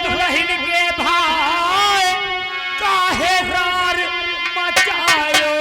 दुल्हन के भाई काहे रार मचायो।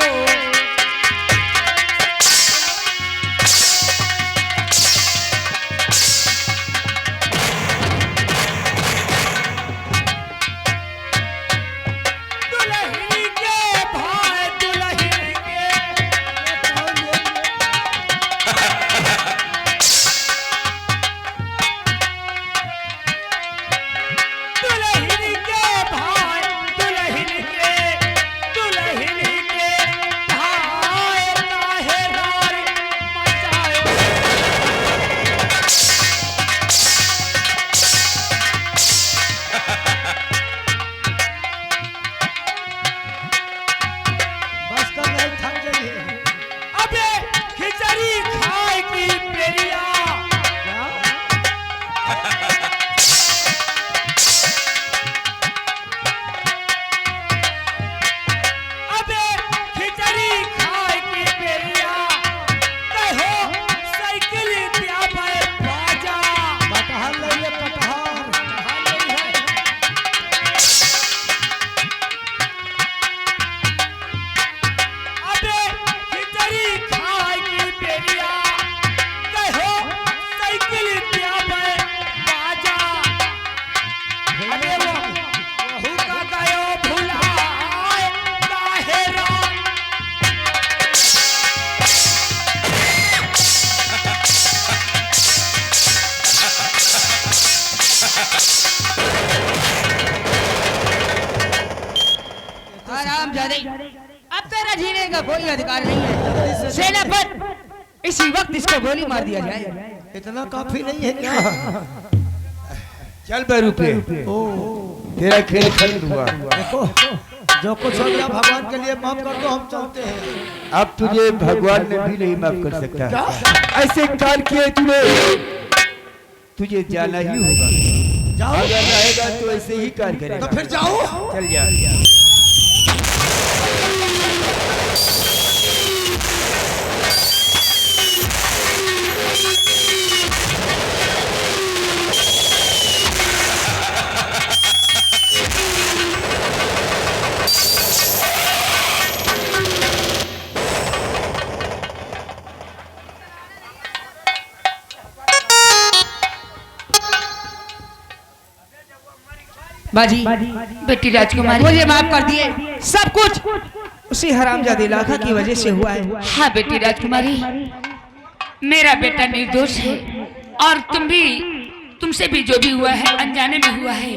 अब तेरा जीने का कोई अधिकार नहीं है। सेनापति इसी वक्त इसको गोली मार दिया जाए। इतना काफी नहीं है क्या? चल बेरूपे, तेरा खेल खत्म हुआ। देखो जो कुछ हो गया भगवान के लिए माफ कर दो, हम चलते हैं। अब तुझे भगवान ने भी नहीं माफ कर सकता। ऐसे काल किए तूने, तुझे जाना ही होगा। जाओ। अगर रहेगा तो ऐसे ही काल करेगा। तो फिर जाओ। चल जा। बाजी बेटी राजकुमारी, मुझे माफ कर दिए। सब कुछ उसी हरामजादे लाखा की वजह से हुआ है। हाँ बेटी राजकुमारी, मेरा बेटा निर्दोष है और तुमसे भी जो भी हुआ है अनजाने में हुआ है।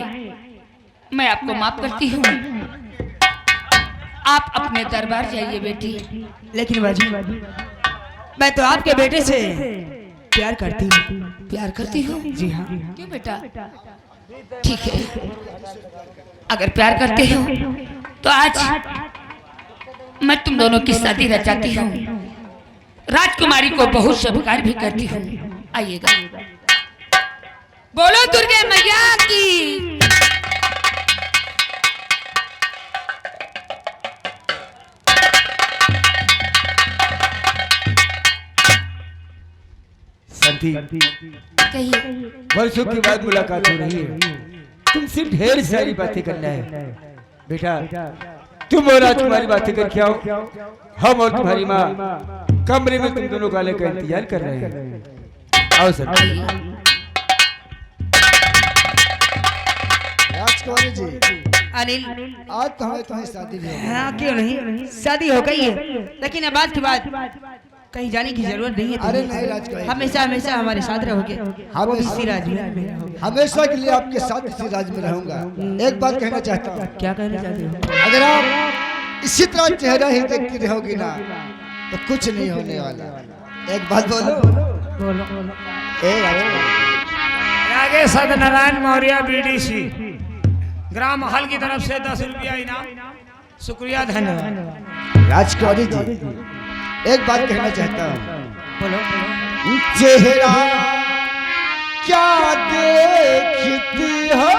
मैं आपको माफ करती हूँ। आप अपने दरबार जाइए बेटी। लेकिन बाजी मैं तो आपके बेटे से प्यार करती हूँ। प्यार करती हूँ? जी हाँ। क्यों बेटा? ठीक है, अगर प्यार करते हो तो आज मैं तुम दोनों की शादी रचाती हूँ। राजकुमारी को बहुत स्वीकार भी करती हूँ। आइएगा। बोलो दुर्गे मैया की। संती, कहिए। वर्षों के बाद मुलाकात हो रही है। तुमसे ढेर सारी बातें करना है। बेटा तुम और राजकुमारी बातें करके आओ। हम और तुम्हारी माँ कमरे में तुम दोनों काले का इंतजार कर रहे हैं। आओ सर। राजकुमारी जी, अनिल आज तो हमें तुम्हारी शादी भी है। हाँ क्यों नहीं, शादी हो गई है, लेकिन अब आज के बाद कहीं जाने की जरूरत नहीं है। अरे नहीं राजकुमारी, हमेशा हमेशा हमारे साथ रहोगे। हम इसी राज्य में रहोगे। हमेशा के लिए आपके साथ इसी राज्य में रहूंगा। एक बात कहना चाहता हूँ, क्या कहना चाहते हो? अगर आप इसी तरह चेहरा ही देखती रहोगी ना तो कुछ नहीं होने वाला। एक बात बोलो। बोलो। ए राजकुमारी, आगे सत्यनारायण मौर्य बीडीसी ग्राम हल की तरफ से 10 रुपया इनाम। शुक्रिया, धन्यवाद। राजकुमारी जी, एक बात कहना चाहता हूँ। बोलो। चेहरा क्या देखती हो